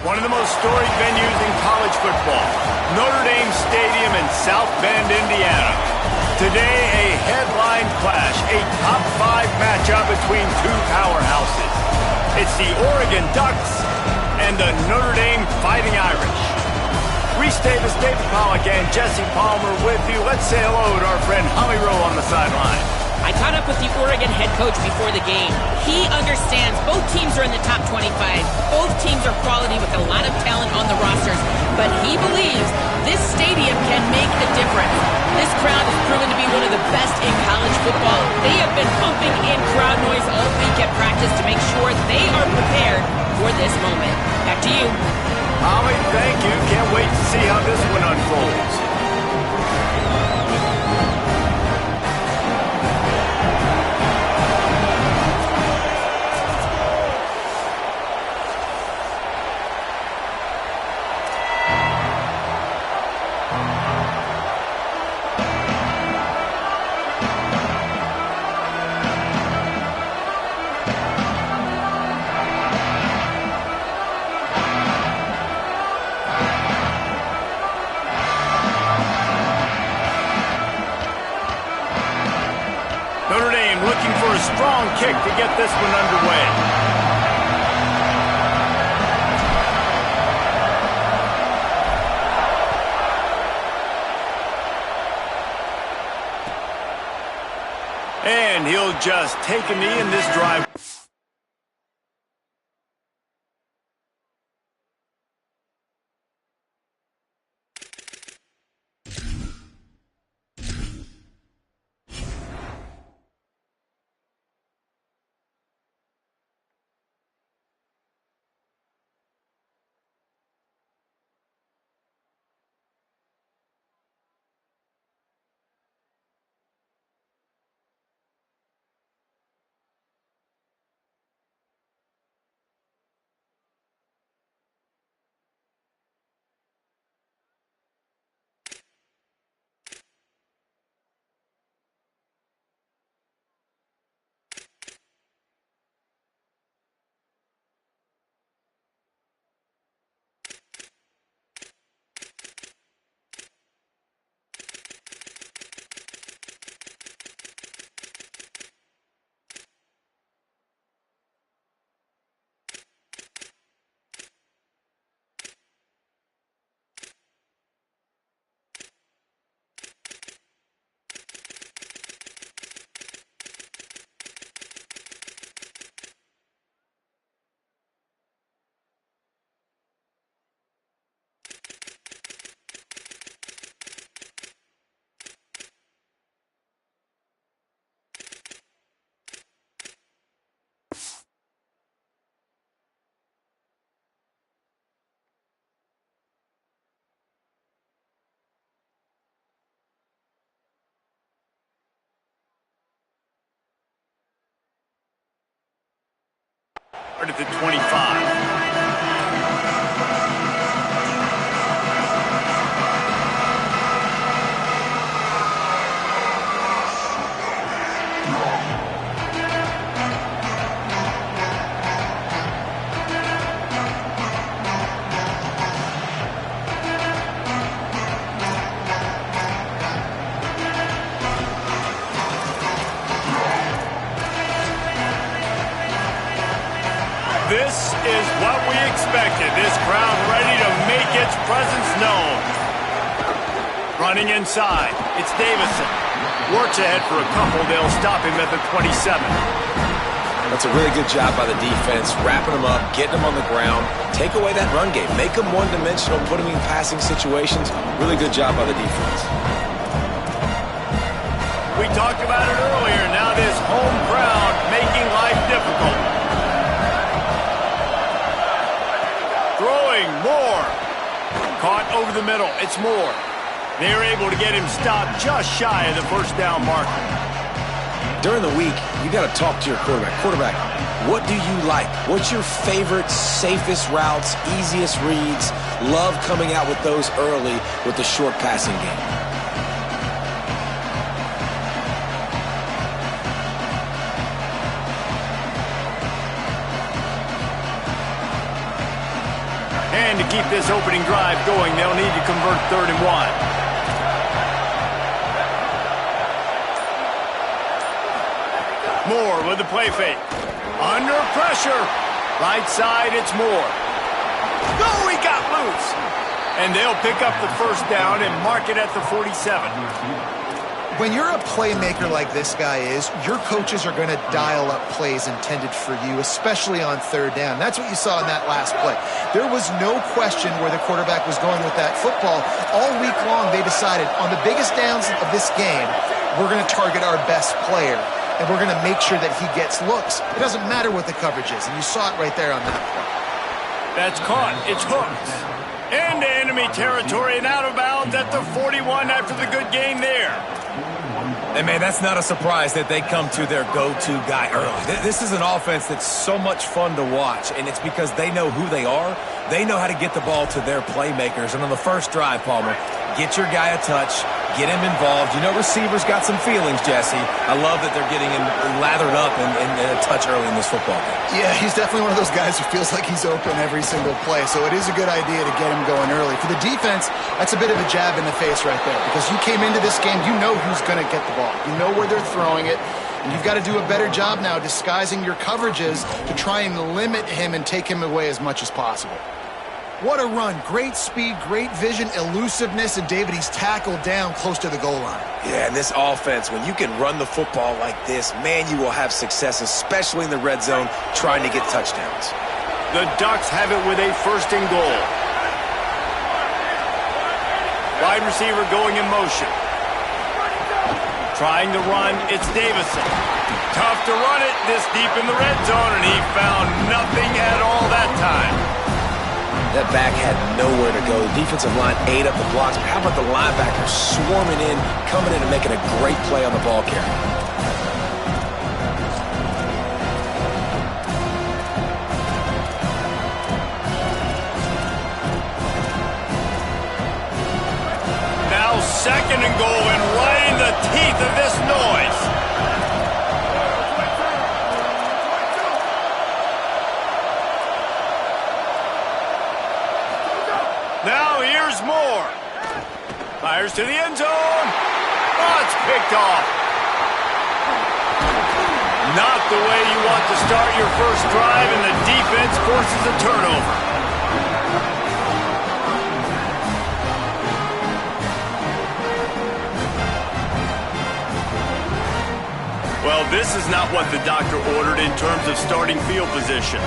One of the most storied venues in college football, Notre Dame Stadium in South Bend, Indiana. Today, a headline clash, a top 5 matchup between two powerhouses. It's the Oregon Ducks and the Notre Dame Fighting Irish. Reese Davis, David Pollack, and Jesse Palmer with you. Let's say hello to our friend Holly Rowe on the sideline. I caught up with the Oregon head coach before the game. He understands both teams are in the top 25. Both teams are quality with a lot of talent on the rosters. But he believes this stadium can make a difference. This crowd has proven to be one of the best in college football. They have been pumping in crowd noise all week at practice to make sure they are prepared for this moment. Back to you. Holly, thank you. Can't wait to see how this one unfolds. Notre Dame looking for a strong kick to get this one underway. And he'll just take a knee in this drive. At the 25. This is what we expected. This crowd ready to make its presence known. Running inside, it's Davison. Works ahead for a couple. They'll stop him at the 27. That's a really good job by the defense, wrapping them up, getting them on the ground. Take away that run game. Make them one-dimensional, put them in passing situations. Really good job by the defense. We talked about it earlier. Now this home crowd making life difficult. Throwing Moore. Caught over the middle. It's Moore. They're able to get him stopped just shy of the first down marker. During the week, you got to talk to your quarterback. Quarterback, what do you like? What's your favorite, safest routes, easiest reads? Love coming out with those early with the short passing game. And to keep this opening drive going, they'll need to convert 3rd and 1. Moore with the play fake. Under pressure. Right side, it's Moore. Oh, he got loose. And they'll pick up the first down and mark it at the 47. When you're a playmaker like this guy is, your coaches are going to dial up plays intended for you, especially on 3rd down. That's what you saw in that last play. There was no question where the quarterback was going with that football. All week long, they decided on the biggest downs of this game, we're going to target our best player, and we're going to make sure that he gets looks. It doesn't matter what the coverage is, and you saw it right there on that play. That's caught. It's hooked. Into enemy territory and out of bounds at the 41 after the good game there. And, man, that's not a surprise that they come to their go-to guy early. This is an offense that's so much fun to watch, and it's because they know who they are. They know how to get the ball to their playmakers. And on the first drive, Palmer, get your guy a touch, get him involved. You know receivers got some feelings, Jesse. I love that they're getting him lathered up and a touch early in this football game. Yeah, he's definitely one of those guys who feels like he's open every single play, so it is a good idea to get him going early. For the defense, that's a bit of a jab in the face right there, because you came into this game, you know who's going to get the ball. You know where they're throwing it, and you've got to do a better job now disguising your coverages to try and limit him and take him away as much as possible. What a run. Great speed, great vision, elusiveness, and David, he's tackled down close to the goal line. Yeah, and this offense, when you can run the football like this, man, you will have success, especially in the red zone, trying to get touchdowns. The Ducks have it with a 1st and goal. Wide receiver going in motion. Trying to run, it's Davison. Tough to run it this deep in the red zone, and he found nothing at all that time. That back had nowhere to go. The defensive line ate up the blocks. But how about the linebackers swarming in, coming in and making a great play on the ball carrier? Now 2nd and goal, and right in the teeth of this noise. Now here's Moore. Fires to the end zone. Oh, it's picked off. Not the way you want to start your first drive, and the defense forces a turnover. Well, this is not what the doctor ordered in terms of starting field position.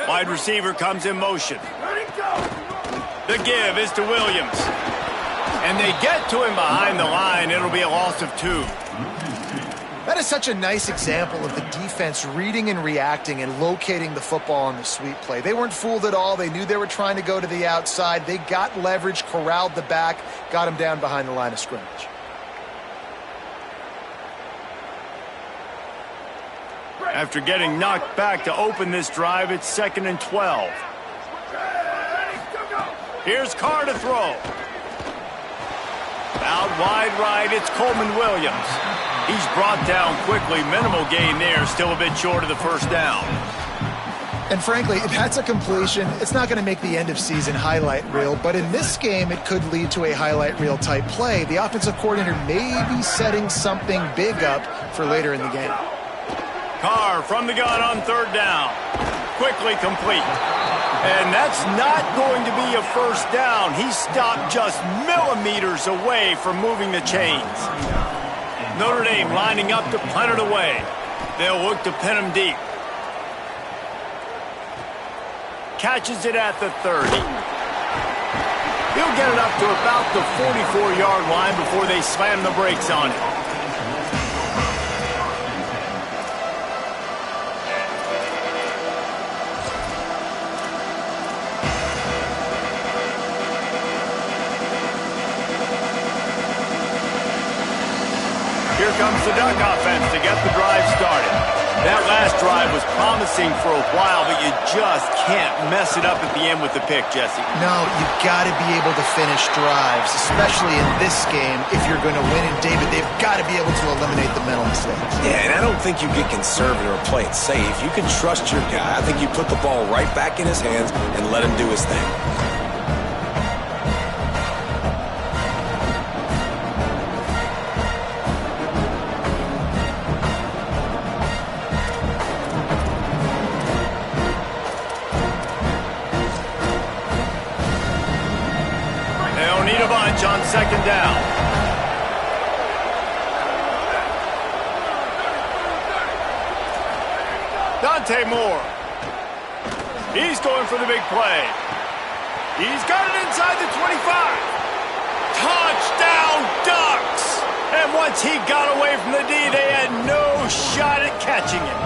Wide receiver comes in motion. The give is to Williams. And they get to him behind the line. It'll be a loss of 2. That is such a nice example of the defense reading and reacting and locating the football on the sweep play. They weren't fooled at all. They knew they were trying to go to the outside. They got leverage, corralled the back, got him down behind the line of scrimmage. After getting knocked back to open this drive, it's 2nd and 12. Here's Carr to throw. Out wide right, it's Coleman Williams. He's brought down quickly. Minimal gain there, still a bit short of the first down. And frankly, that's a completion. It's not going to make the end of season highlight reel, but in this game, it could lead to a highlight reel type play. The offensive coordinator may be setting something big up for later in the game. Carr from the gun on 3rd down. Quickly complete. And that's not going to be a first down. He stopped just millimeters away from moving the chains. Notre Dame lining up to punt it away. They'll look to pin him deep. Catches it at the 30. He'll get it up to about the 44-yard line before they slam the brakes on it. Here comes the Duck offense to get the drive started. That last drive was promising for a while, but you just can't mess it up at the end with the pick, Jesse. No, you've got to be able to finish drives, especially in this game if you're going to win. And, David, they've got to be able to eliminate the mental mistakes. Yeah, and I don't think you get conservative or play it safe. You can trust your guy. I think you put the ball right back in his hands and let him do his thing. On second down. Dante Moore. He's going for the big play. He's got it inside the 25. Touchdown Ducks! And once he got away from the D, they had no shot at catching him.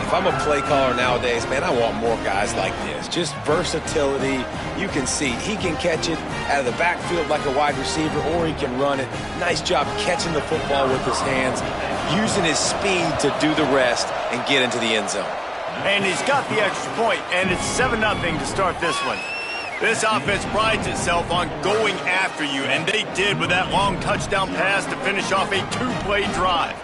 If I'm a play caller nowadays, man, I want more guys like this. Just versatility. You can see he can catch it out of the backfield like a wide receiver, or he can run it. Nice job catching the football with his hands, using his speed to do the rest and get into the end zone. And he's got the extra point, and it's 7-0 to start this one. This offense prides itself on going after you, and they did with that long touchdown pass to finish off a 2-play drive.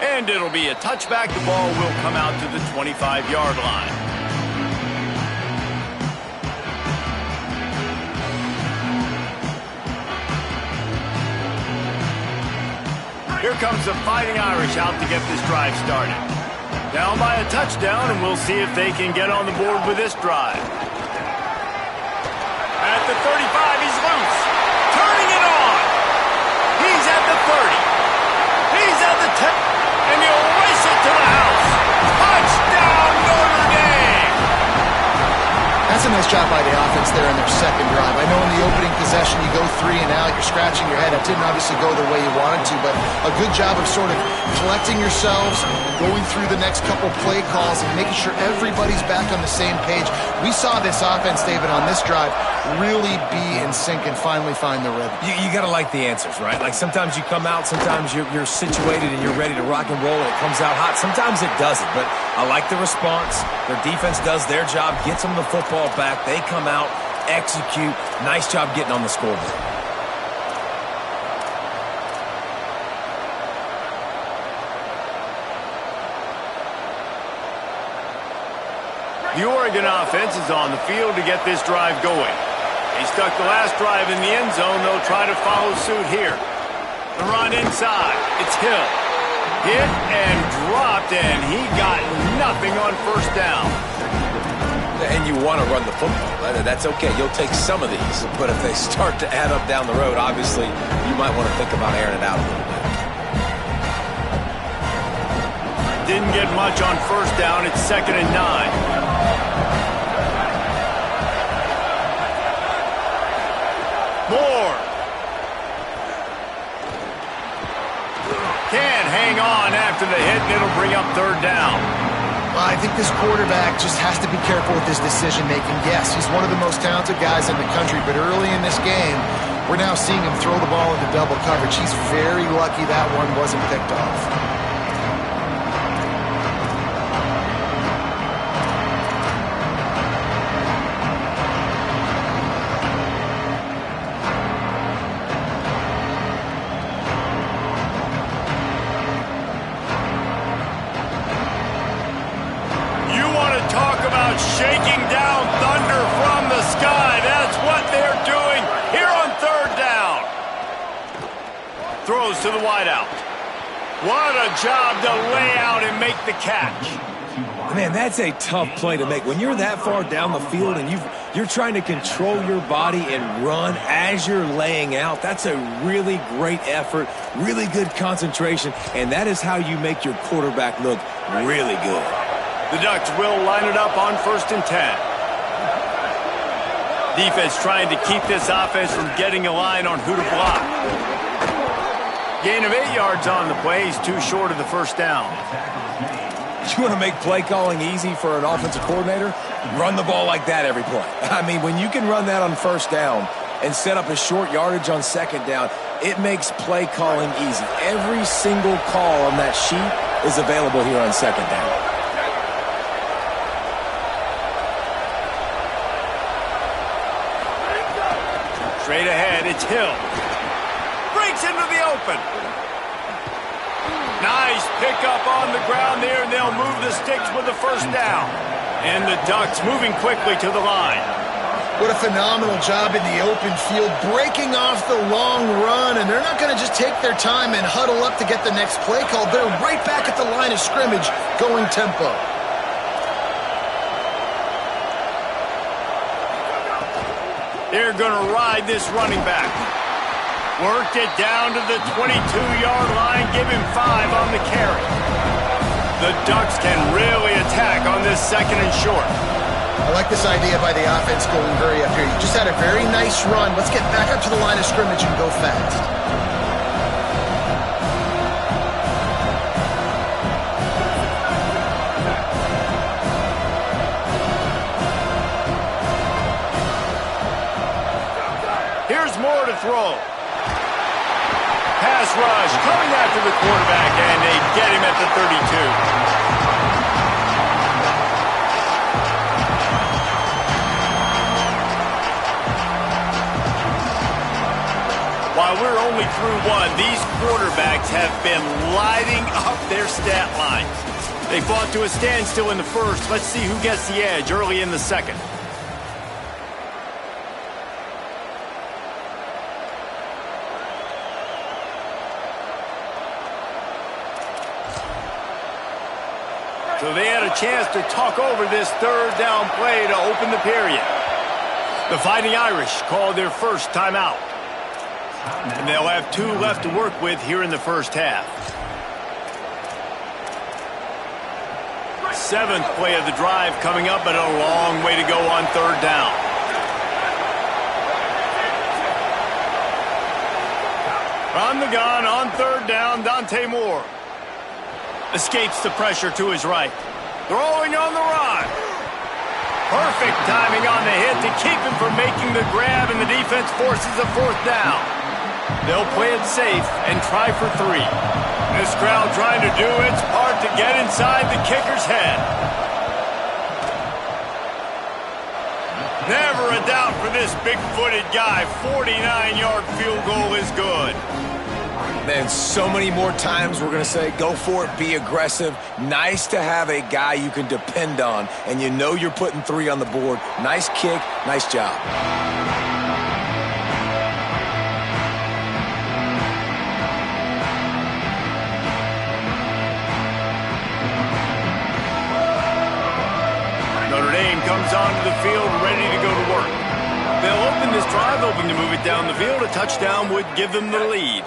And it'll be a touchback. The ball will come out to the 25-yard line. Here comes the Fighting Irish out to get this drive started. Down by a touchdown, and we'll see if they can get on the board with this drive. At the 35, he's loose. Turning it on. He's at the 30. He's at the 10. And he'll race it to the house. Touchdown, Notre Dame! That's a nice job by the offense there in their second drive. I know in the opening possession you go 3 and out, you're scratching your head. It didn't obviously go the way you wanted to, but a good job of sort of collecting yourselves, going through the next couple play calls, and making sure everybody's back on the same page. We saw this offense, David, on this drive really be in sync and finally find the rhythm. You got to like the answers, right? Like sometimes you come out, sometimes you're situated and you're ready to rock and roll and it comes out hot. Sometimes it doesn't, but I like the response. Their defense does their job, gets them the football back. They come out, execute. Nice job getting on the scoreboard. The Oregon offense is on the field to get this drive going. He stuck the last drive in the end zone. They'll try to follow suit here. The run inside. It's Hill. Hit and dropped, and he got nothing on first down. And you want to run the football. That's okay. You'll take some of these. But if they start to add up down the road, obviously, you might want to think about airing it out a little bit. Didn't get much on first down. It's 2nd and 9. Moore. Can't hang on after the hit, and it'll bring up 3rd down. Well, I think this quarterback just has to be careful with his decision-making. Yes, he's one of the most talented guys in the country, but early in this game, we're now seeing him throw the ball into double coverage. He's very lucky that one wasn't picked off. Shaking down thunder from the sky. That's what they're doing here on 3rd down. Throws to the wideout. What a job to lay out and make the catch. Man, that's a tough play to make. When you're that far down the field and you're trying to control your body and run as you're laying out, that's a really great effort, really good concentration, and that is how you make your quarterback look really good. The Ducks will line it up on 1st and 10. Defense trying to keep this offense from getting a line on who to block. Gain of 8 yards on the play. He's too short of the first down. You want to make play calling easy for an offensive coordinator? Run the ball like that every play. I mean, when you can run that on first down and set up a short yardage on second down, it makes play calling easy. Every single call on that sheet is available here on second down. Straight ahead, it's Hill. Breaks into the open. Nice pickup on the ground there, and they'll move the sticks with the first down. And the Ducks moving quickly to the line. What a phenomenal job in the open field, breaking off the long run, and they're not going to just take their time and huddle up to get the next play call. They're right back at the line of scrimmage, going tempo. They're going to ride this running back. Worked it down to the 22-yard line, give him 5 on the carry. The Ducks can really attack on this second and short. I like this idea by the offense going very up here. You just had a very nice run. Let's get back up to the line of scrimmage and go fast. Here's more to throw. Pass rush coming after the quarterback, and they get him at the 32. While we're only through one, these quarterbacks have been lighting up their stat lines. They fought to a standstill in the first. Let's see who gets the edge early in the second. So they had a chance to talk over this third down play to open the period. The Fighting Irish called their first timeout. And they'll have 2 left to work with here in the first half. 7th play of the drive coming up, but a long way to go on third down. On the gun on third down, Dante Moore. Escapes the pressure to his right. Throwing on the run. Perfect timing on the hit to keep him from making the grab, and the defense forces a fourth down. They'll play it safe and try for 3. This crowd trying to do its part to get inside the kicker's head. Never a doubt for this big-footed guy. 49-yard field goal is good. Man, so many more times we're going to say, go for it, be aggressive. Nice to have a guy you can depend on, and you know you're putting 3 on the board. Nice kick, nice job. Notre Dame comes onto the field ready to go to work. They'll open this drive, hoping to move it down the field. A touchdown would give them the lead.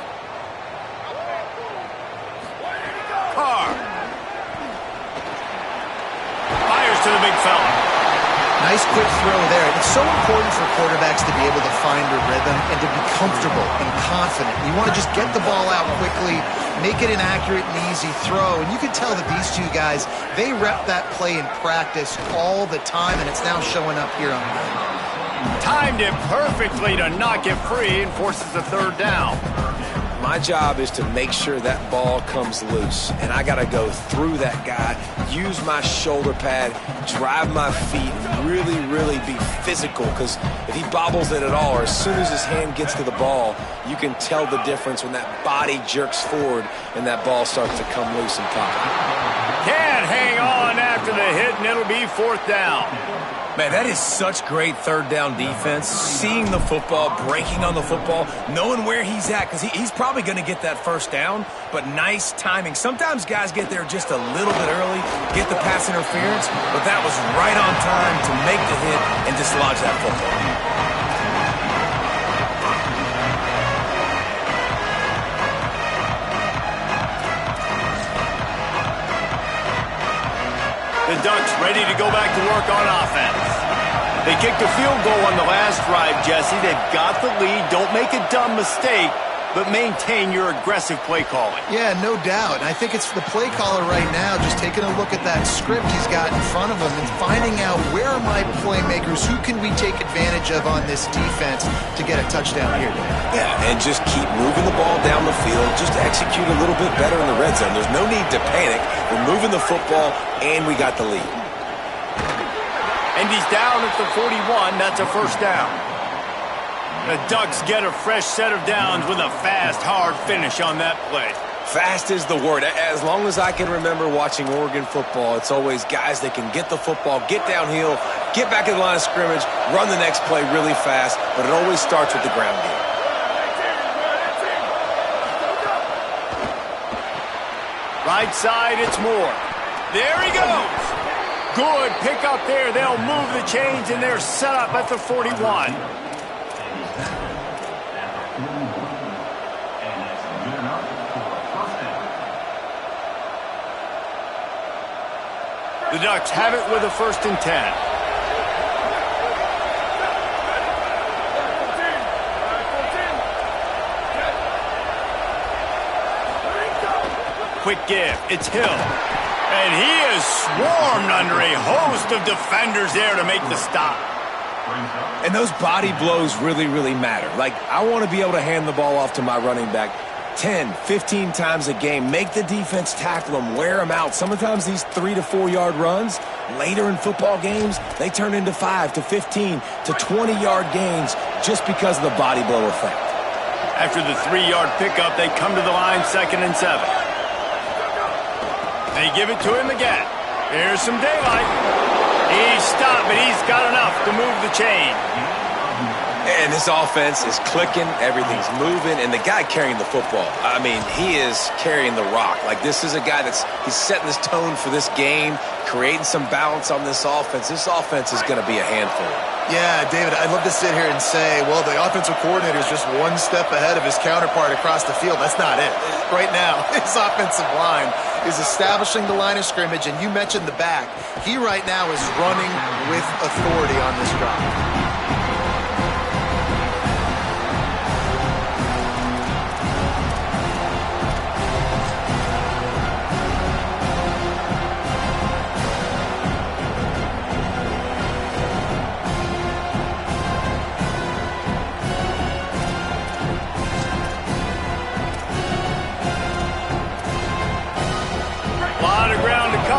Fires to the big fella. Nice quick throw there. It's so important for quarterbacks to be able to find a rhythm and to be comfortable and confident. You want to just get the ball out quickly, make it an accurate and easy throw. And you can tell that these 2 guys, they rep that play in practice all the time, and it's now showing up here on the field. Timed it perfectly to knock it free and forces the third down. My job is to make sure that ball comes loose, and I got to go through that guy, use my shoulder pad, drive my feet, and really, really be physical, because if he bobbles it at all, or as soon as his hand gets to the ball, you can tell the difference when that body jerks forward and that ball starts to come loose and pop. Can't hang on after the hit, and it'll be fourth down. Man, that is such great third down defense. Seeing the football, breaking on the football, knowing where he's at, because he's probably going to get that first down, but nice timing. Sometimes guys get there just a little bit early, get the pass interference, but that was right on time to make the hit and dislodge that football. The Ducks ready to go back to work on offense. They kicked a field goal on the last drive, Jesse. They've got the lead. Don't make a dumb mistake. but maintain your aggressive play calling. Yeah, no doubt. And I think it's the play caller right now just taking a look at that script he's got in front of him and finding out where are my playmakers, who can we take advantage of on this defense to get a touchdown here. Yeah, and just keep moving the ball down the field. Just execute a little bit better in the red zone. There's no need to panic. We're moving the football, and we got the lead. And he's down at the 41. That's a first down. The Ducks get a fresh set of downs with a fast, hard finish on that play. Fast is the word. As long as I can remember watching Oregon football, it's always guys that can get the football, get downhill, get back in the line of scrimmage, run the next play really fast, but it always starts with the ground game. Right side, it's Moore. There he goes. Good pick up there. They'll move the chains, and they're set up at the 41. The Ducks have it with a 1st and 10. Quick give. It's Hill. And he is swarmed under a host of defenders there to make the stop. And those body blows really, really matter. Like, I want to be able to hand the ball off to my running back 10, 15 times a game. Make the defense tackle them, wear them out. Sometimes these 3 to 4 yard runs, later in football games, they turn into 5 to 15 to 20-yard gains just because of the body blow effect. After the 3-yard pickup, they come to the line 2nd and 7. They give it to him again. Here's some daylight. He's stopped, but he's got enough to move the chain. And this offense is clicking, everything's moving, and the guy carrying the football, I mean, he is carrying the rock. Like, this is a guy he's setting this tone for this game, creating some balance on this offense. This offense is going to be a handful. Yeah, David, I'd love to sit here and say, well, the offensive coordinator is just one step ahead of his counterpart across the field. That's not it. Right now, his offensive line is establishing the line of scrimmage, and you mentioned the back. He right now is running with authority on this drive.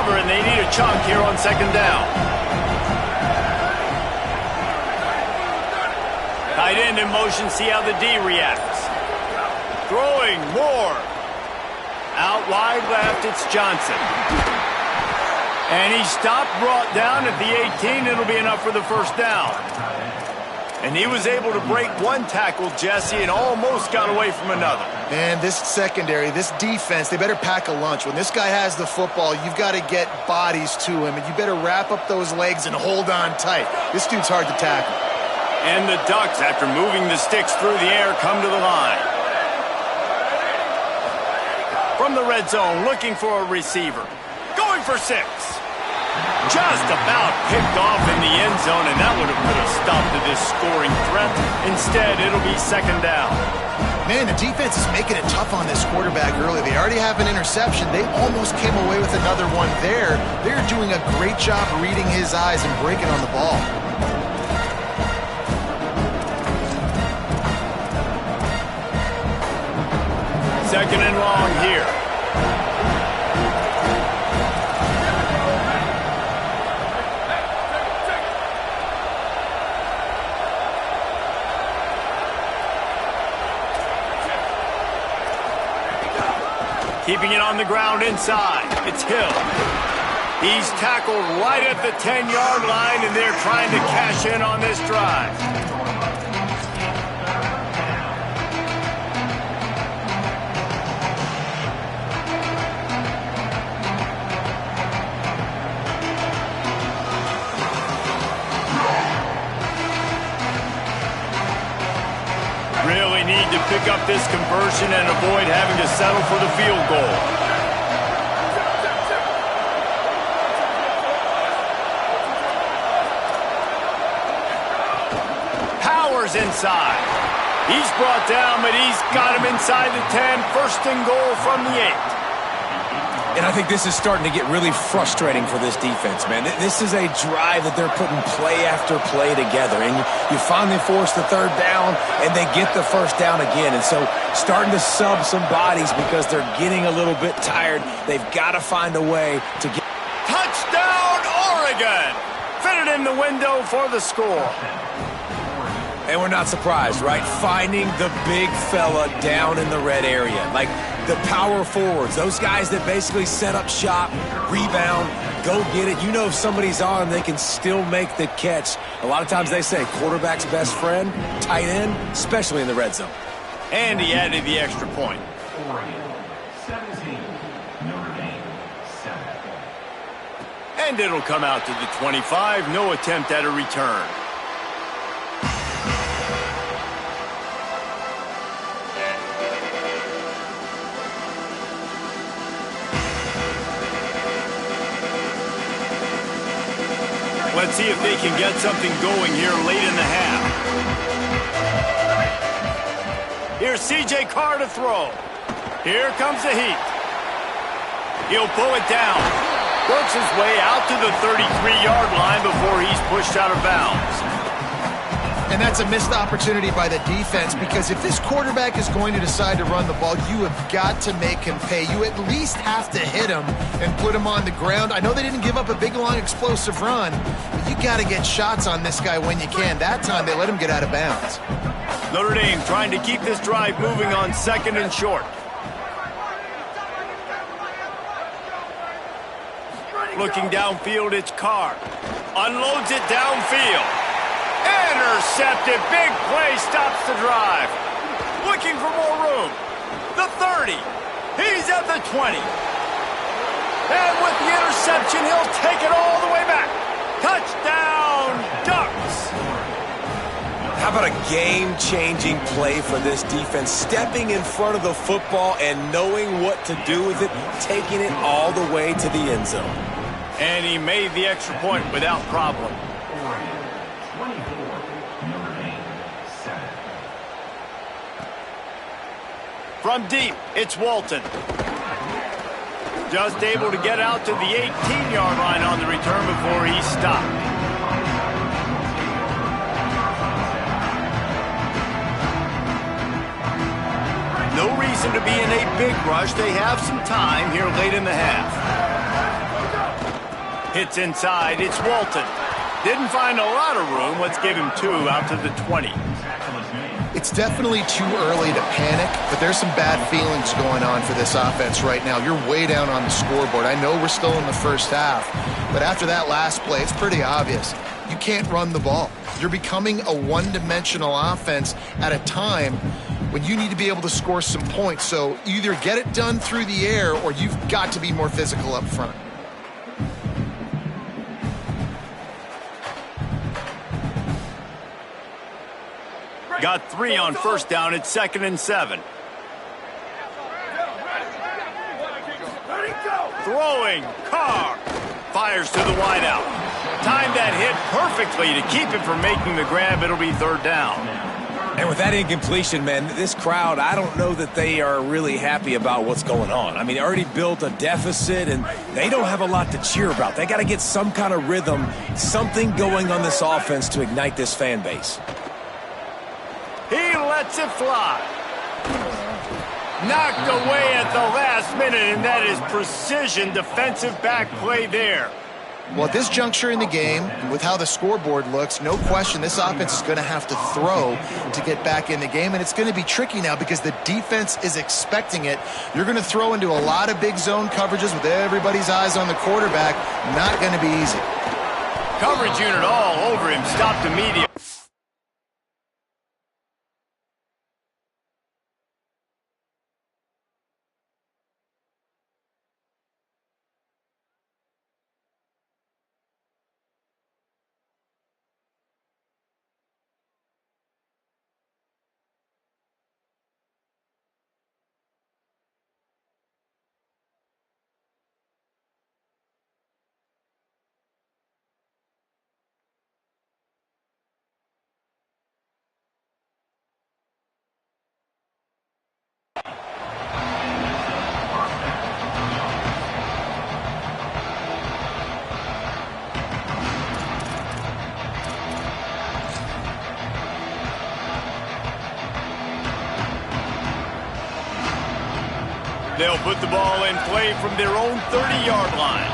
And they need a chunk here on 2nd down. Tight end in motion, see how the D reacts. Throwing Moore. Out wide left, it's Johnson. And he stopped, brought down at the 18. It'll be enough for the 1st down. And he was able to break one tackle, Jesse, and almost got away from another. Man, this secondary, this defense, they better pack a lunch. When this guy has the football, you've got to get bodies to him, and you better wrap up those legs and hold on tight. This dude's hard to tackle. And the Ducks, after moving the sticks through the air, come to the line. From the red zone, looking for a receiver. Going for 6. Just about picked off in the end zone, and that would have put a stop to this scoring threat. Instead, it'll be 2nd down. Man, the defense is making it tough on this quarterback early. They already have an interception. They almost came away with another one there. They're doing a great job reading his eyes and breaking on the ball. Second and long here. Keeping it on the ground inside. It's Hill. He's tackled right at the 10-yard line, and they're trying to cash in on this drive. Really need to pick up this conversion and avoid having to settle for the field goal. Powers inside. He's brought down, but he's got him inside the 10. First and goal from the 8. And I think this is starting to get really frustrating for this defense, man. This is a drive that they're putting play after play together. And you finally force the third down, and they get the first down again. And so starting to sub some bodies because they're getting a little bit tired. They've got to find a way to get... Touchdown, Oregon! Fitted in the window for the score. And we're not surprised, right? Finding the big fella down in the red area. Like the power forwards, those guys that basically set up shop, rebound, go get it. You know if somebody's on, they can still make the catch. A lot of times they say quarterback's best friend, tight end, especially in the red zone. And he added the extra point. And it'll come out to the 25. No attempt at a return. Let's see if they can get something going here late in the half. Here's C.J. Carr to throw. Here comes the heat. He'll pull it down. Works his way out to the 33-yard line before he's pushed out of bounds. And that's a missed opportunity by the defense, because if this quarterback is going to decide to run the ball, you have got to make him pay. You at least have to hit him and put him on the ground. I know they didn't give up a big, long, explosive run, but you got to get shots on this guy when you can. That time, they let him get out of bounds. Notre Dame trying to keep this drive moving on second and short. Looking downfield, it's Carr. Unloads it downfield. Intercepted. Big play stops the drive. Looking for more room. The 30. He's at the 20. And with the interception, he'll take it all the way back. Touchdown, Ducks. How about a game-changing play for this defense? Stepping in front of the football and knowing what to do with it, taking it all the way to the end zone. And he made the extra point without problem. From deep, it's Walton. Just able to get out to the 18-yard line on the return before he's stopped. No reason to be in a big rush. They have some time here late in the half. Hits inside, it's Walton. Didn't find a lot of room. Let's give him 2 out to the 20. It's definitely too early to panic, but there's some bad feelings going on for this offense right now. You're way down on the scoreboard. I know we're still in the first half, but after that last play, it's pretty obvious. You can't run the ball. You're becoming a one-dimensional offense at a time when you need to be able to score some points. So either get it done through the air or you've got to be more physical up front. Got 3 on first down. It's 2nd and 7. Throwing. Carr. Fires to the wideout. Timed that hit perfectly to keep it from making the grab. It'll be 3rd down. And with that incompletion, man, this crowd, I don't know that they are really happy about what's going on. I mean, they already built a deficit, and they don't have a lot to cheer about. They got to get some kind of rhythm, something going on this offense to ignite this fan base. He lets it fly. Knocked away at the last minute, and that is precision defensive back play there. Well, at this juncture in the game, with how the scoreboard looks, no question this offense is going to have to throw to get back in the game, and it's going to be tricky now because the defense is expecting it. You're going to throw into a lot of big zone coverages with everybody's eyes on the quarterback. Not going to be easy. Coverage unit all over him. Stopped immediately. They'll put the ball in play from their own 30-yard line.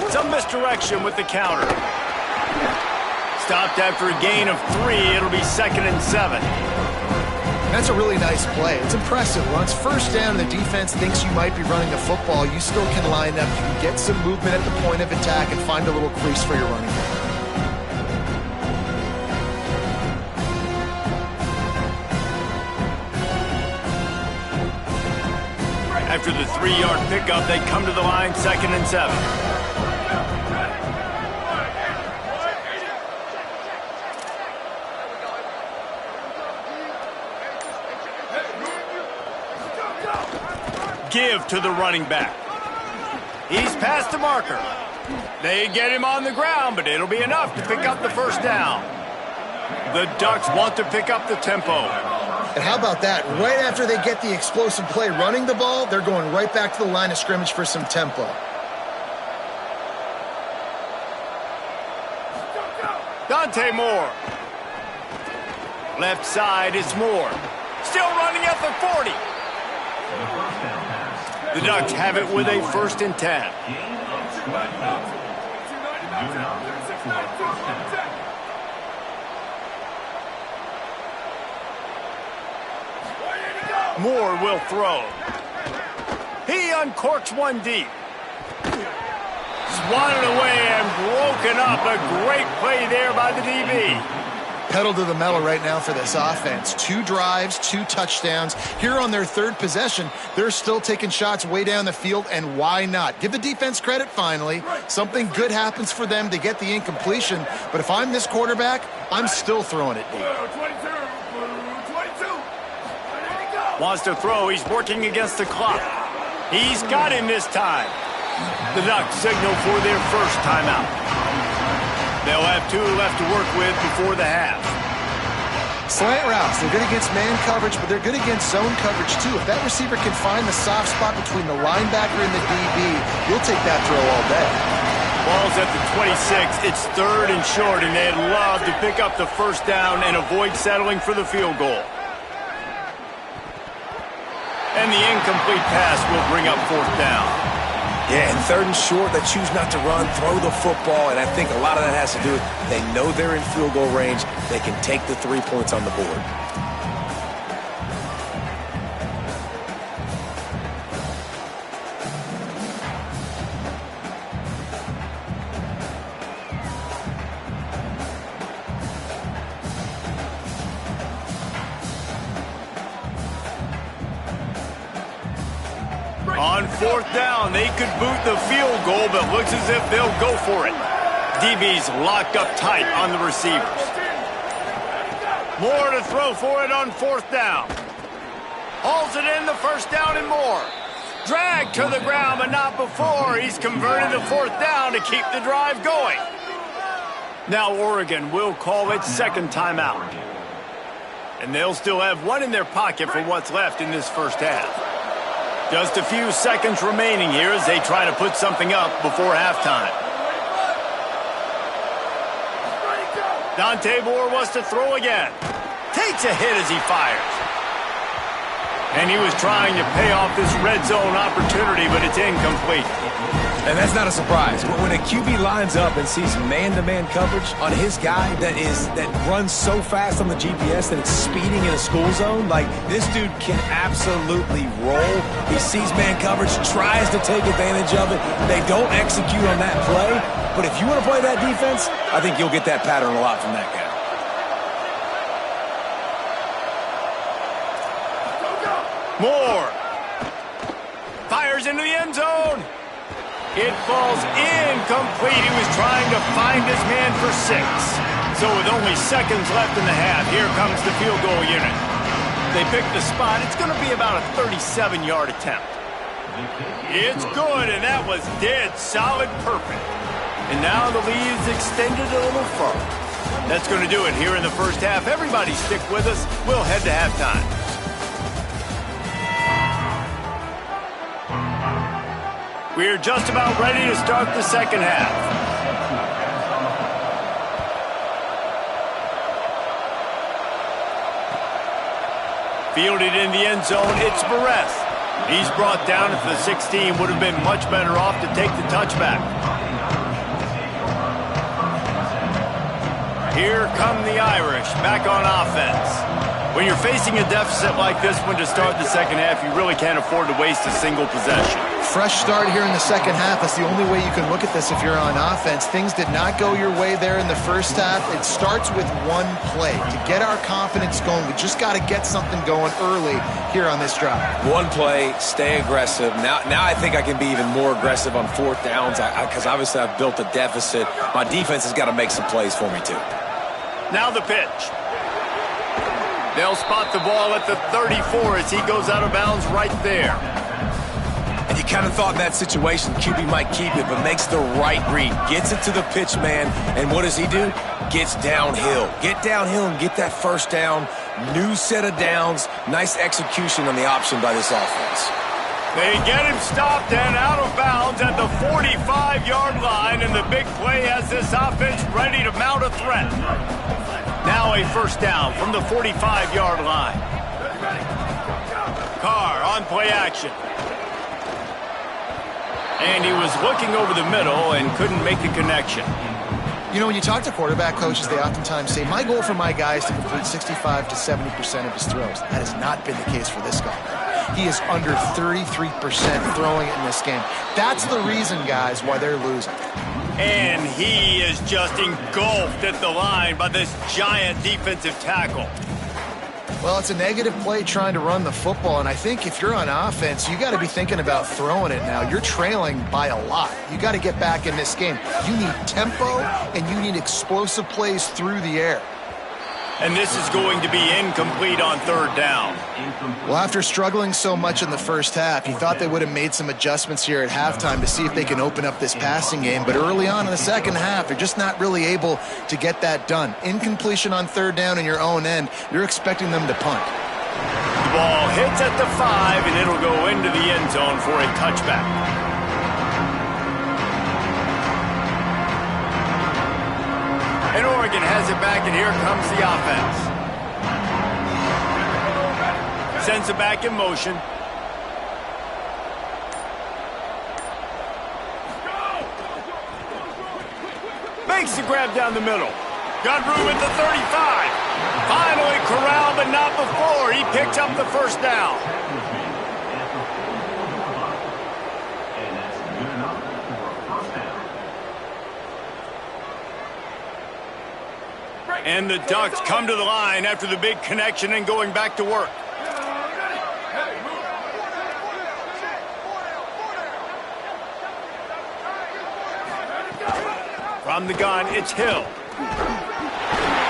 Some misdirection with the counter. Stopped after a gain of 3. It'll be 2nd and 7. That's a really nice play. It's impressive. Once first down and the defense thinks you might be running the football, you still can line up. You can get some movement at the point of attack and find a little crease for your running back. After the 3-yard pickup, they come to the line, 2nd and 7. Give to the running back. He's past the marker. They get him on the ground, but it'll be enough to pick up the first down. The Ducks want to pick up the tempo. And how about that? Right after they get the explosive play running the ball, they're going right back to the line of scrimmage for some tempo. Dante Moore. Left side is Moore. Still running at the 40. The Ducks have it with a 1st and 10. Moore will throw. He uncorks one deep. Swatted away and broken up. A great play there by the DB. Pedal to the metal right now for this offense. 2 drives, 2 touchdowns. Here on their 3rd possession, they're still taking shots way down the field, and why not? Give the defense credit finally. Something good happens for them to get the incompletion, but if I'm this quarterback, I'm still throwing it deep. Wants to throw. He's working against the clock. He's got him this time. The Ducks signal for their first timeout. They'll have 2 left to work with before the half. Slant routes. They're good against man coverage, but they're good against zone coverage too. If that receiver can find the soft spot between the linebacker and the DB, you'll take that throw all day. Ball's at the 26. It's 3rd and short, and they'd love to pick up the first down and avoid settling for the field goal. And the incomplete pass will bring up 4th down. Yeah, and 3rd and short, they choose not to run, throw the football, and I think a lot of that has to do with they know they're in field goal range. They can take the 3 points on the board. On 4th down, they could boot the field goal, but looks as if they'll go for it. DB's locked up tight on the receivers. Moore to throw for it on 4th down. Hauls it in, the first down and more. Dragged to the ground, but not before. He's converted the 4th down to keep the drive going. Now Oregon will call its 2nd timeout. And they'll still have 1 in their pocket for what's left in this first half. Just a few seconds remaining here as they try to put something up before halftime. Dante Moore wants to throw again. Takes a hit as he fires. And he was trying to pay off this red zone opportunity, but it's incomplete. And that's not a surprise. When a QB lines up and sees man-to-man coverage on his guy that runs so fast on the GPS that it's speeding in a school zone, like this dude can absolutely roll. He sees man coverage, tries to take advantage of it. They don't execute on that play. But if you want to play that defense, I think you'll get that pattern a lot from that guy. Moore fires into the end zone. It falls incomplete. He was trying to find his man for 6. So with only seconds left in the half, here comes the field goal unit. They pick the spot. It's going to be about a 37-yard attempt. It's good, and that was dead solid perfect. And now the lead is extended a little further. That's going to do it here in the first half. Everybody stick with us. We'll head to halftime. We're just about ready to start the second half. Fielded in the end zone, it's Barres. He's brought down at the 16. Would have been much better off to take the touchback. Here come the Irish, back on offense. When you're facing a deficit like this one to start the second half, you really can't afford to waste a single possession. Fresh start here in the second half. That's the only way you can look at this if you're on offense. Things did not go your way there in the first half. It starts with one play. To get our confidence going, we just got to get something going early here on this drive. One play, stay aggressive. Now I think I can be even more aggressive on fourth downs because obviously I've built a deficit. My defense has got to make some plays for me too. Now the pitch. They'll spot the ball at the 34 as he goes out of bounds right there. And you kind of thought in that situation QB might keep it, but makes the right read. Gets it to the pitch man, and what does he do? Gets downhill. Get downhill and get that first down. New set of downs. Nice execution on the option by this offense. They get him stopped and out of bounds at the 45-yard line, and the big play has this offense ready to mount a threat. Now a first down from the 45-yard line. Carr on play action. And he was looking over the middle and couldn't make the connection. You know, when you talk to quarterback coaches, they oftentimes say, my goal for my guy is to complete 65 to 70% of his throws. That has not been the case for this guy. He is under 33% throwing it in this game. That's the reason, guys, why they're losing. And he is just engulfed at the line by this giant defensive tackle. Well, it's a negative play trying to run the football, and I think if you're on offense, you got to be thinking about throwing it now. You're trailing by a lot. You got to get back in this game. You need tempo, and you need explosive plays through the air. And this is going to be incomplete on third down. Well, after struggling so much in the first half, you thought they would have made some adjustments here at halftime to see if they can open up this passing game. But early on in the second half, they're just not really able to get that done. Incompletion on third down in your own end, you're expecting them to punt. The ball hits at the 5, and it'll go into the end zone for a touchback. And Oregon has it back, and here comes the offense. Sends it back in motion. Makes the grab down the middle. Got room at the 35. Finally corralled, but not before. He picks up the first down. And the Ducks come to the line after the big connection and going back to work. From the gun, it's Hill.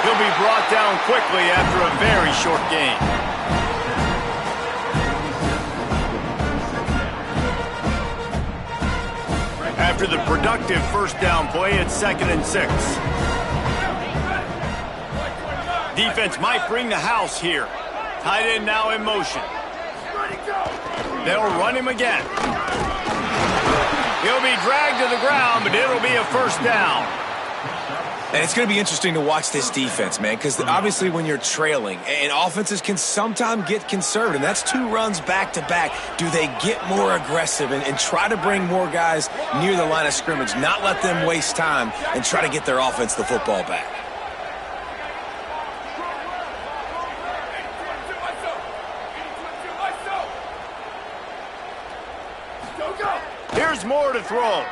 He'll be brought down quickly after a very short gain. After the productive first down play, it's 2nd and 6. Defense might bring the house here. Tight end now in motion. They'll run him again. He'll be dragged to the ground, but it'll be a first down. And it's going to be interesting to watch this defense, man, because obviously when you're trailing, and offenses can sometimes get conservative, and that's 2 runs back-to-back. Do they get more aggressive and try to bring more guys near the line of scrimmage, not let them waste time, and try to get their offense the football back? Here's more to throw.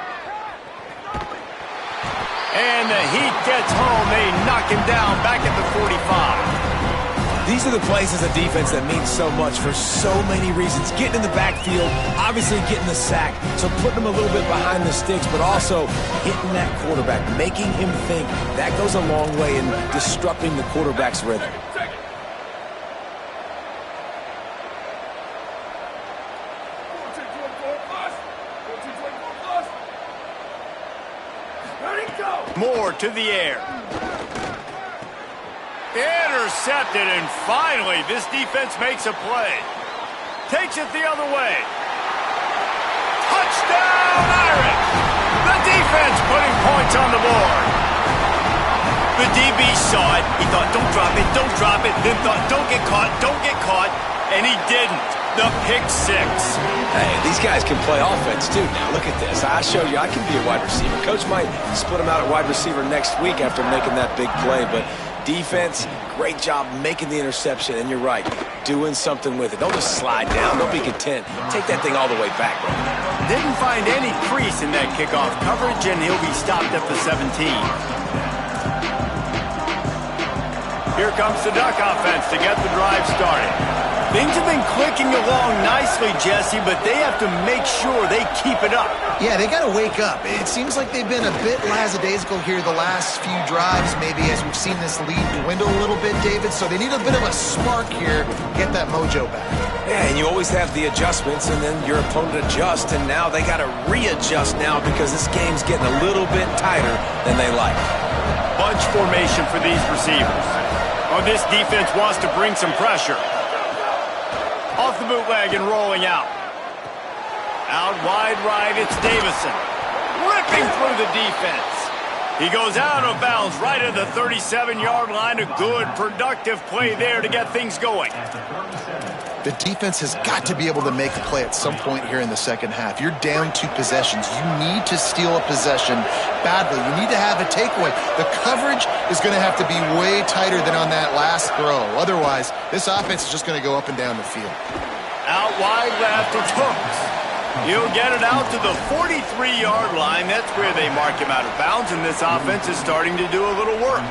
And the heat gets home. They knock him down back at the 45. These are the plays as a defense that mean so much for so many reasons. Getting in the backfield, obviously getting the sack, so putting him a little bit behind the sticks, but also hitting that quarterback, making him think. That goes a long way in disrupting the quarterback's rhythm. Moore to the air. Intercepted, and finally this defense makes a play. Takes it the other way. Touchdown, Irish! The defense putting points on the board. The DB saw it. He thought, don't drop it, then thought, don't get caught. and he didn't. The pick six. Hey, these guys can play offense, too. Now, look at this. I showed you I can be a wide receiver. Coach might split him out at wide receiver next week after making that big play, but defense, great job making the interception, and you're right, doing something with it. Don't just slide down. Don't be content. Take that thing all the way back, bro. Didn't find any crease in that kickoff coverage, and he'll be stopped at the 17. Here comes the Duck offense to get the drive started. Things have been clicking along nicely, Jesse, but they have to make sure they keep it up. Yeah, they got to wake up. It seems like they've been a bit lackadaisical here the last few drives, maybe as we've seen this lead dwindle a little bit, David. So they need a bit of a spark here, get that mojo back. Yeah, and you always have the adjustments, and then your opponent adjusts, and now they got to readjust now because this game's getting a little bit tighter than they like. Bunch formation for these receivers. Oh, this defense wants to bring some pressure. Off the bootleg and rolling out. Out wide right, it's Davison. Ripping through the defense. He goes out of bounds right at the 37-yard line. A good, productive play there to get things going. The defense has got to be able to make a play at some point here in the second half. You're down 2 possessions. You need to steal a possession badly. You need to have a takeaway. The coverage is going to have to be way tighter than on that last throw. Otherwise, this offense is just going to go up and down the field. Out wide left, it's Hooks. He'll get it out to the 43-yard line. That's where they mark him out of bounds, and this offense is starting to do a little work.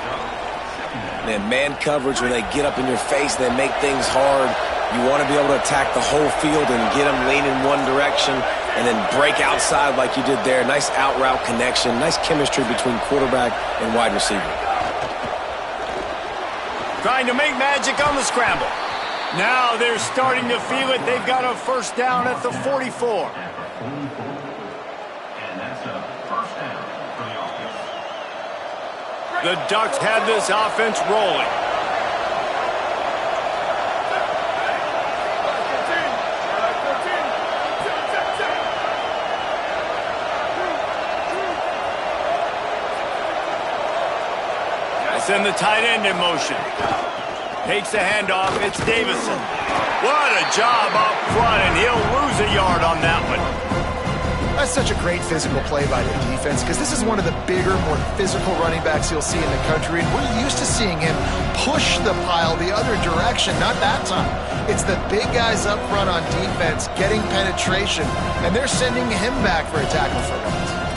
Man coverage, when they get up in your face, they make things hard. You want to be able to attack the whole field and get them leaning one direction and then break outside like you did there. Nice out route connection. Nice chemistry between quarterback and wide receiver. Trying to make magic on the scramble. Now they're starting to feel it. They've got a first down at the 44. The Ducks had this offense rolling. Send the tight end in motion. Takes the handoff. It's Davison. What a job up front, and he'll lose a yard on that one. That's such a great physical play by the defense because this is one of the bigger, more physical running backs you'll see in the country, and we're used to seeing him push the pile the other direction. Not that time. It's the big guys up front on defense getting penetration, and they're sending him back for a tackle for loss.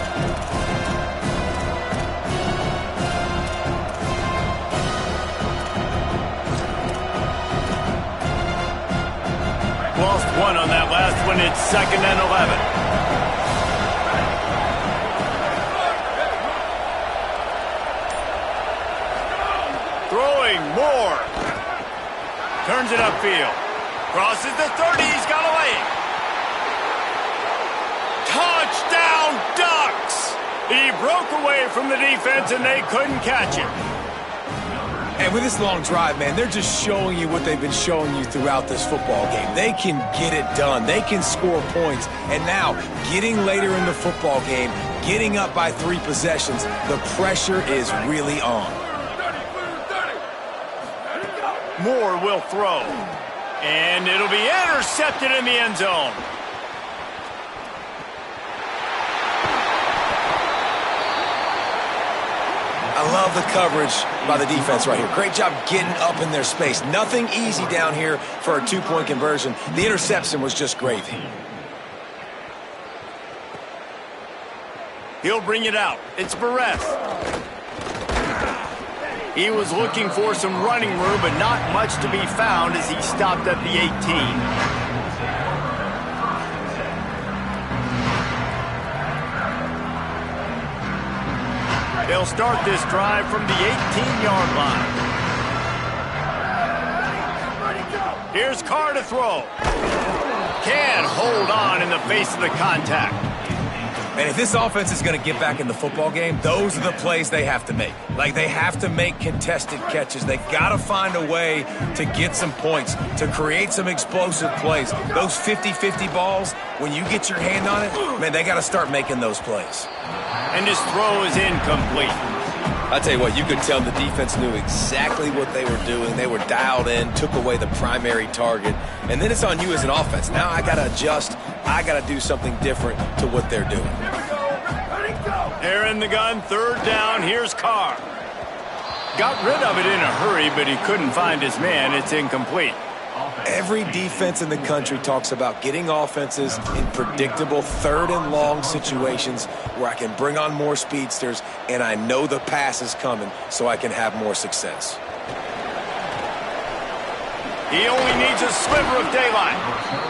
Lost one on that last one. It's 2nd and 11. Throwing more. Turns it upfield. Crosses the 30. He's got a lane. Touchdown, Ducks! He broke away from the defense, and they couldn't catch him. And with this long drive, man, they're just showing you what they've been showing you throughout this football game. They can get it done. They can score points. And now, getting later in the football game, getting up by 3 possessions, the pressure is really on. Moore will throw. And it'll be intercepted in the end zone. I love the coverage by the defense right here. Great job getting up in their space. Nothing easy down here for a 2-point conversion. The interception was just gravy. He'll bring it out. It's Barres. He was looking for some running room, but not much to be found as he stopped at the 18. They'll start this drive from the 18-yard line. Here's Carr to throw. Can't hold on in the face of the contact. And if this offense is going to get back in the football game, those are the plays they have to make. Like, they have to make contested catches. They got to find a way to get some points, to create some explosive plays. Those 50-50 balls, when you get your hand on it, man, they got to start making those plays. And his throw is incomplete. I tell you what, you could tell the defense knew exactly what they were doing. They were dialed in, took away the primary target, and then it's on you as an offense. Now I got to adjust. I got to do something different to what they're doing. They're in the gun, third down. Here's Carr. Got rid of it in a hurry, but he couldn't find his man. It's incomplete. Every defense in the country talks about getting offenses in predictable third and long situations where I can bring on more speedsters and I know the pass is coming so I can have more success. He only needs a sliver of daylight.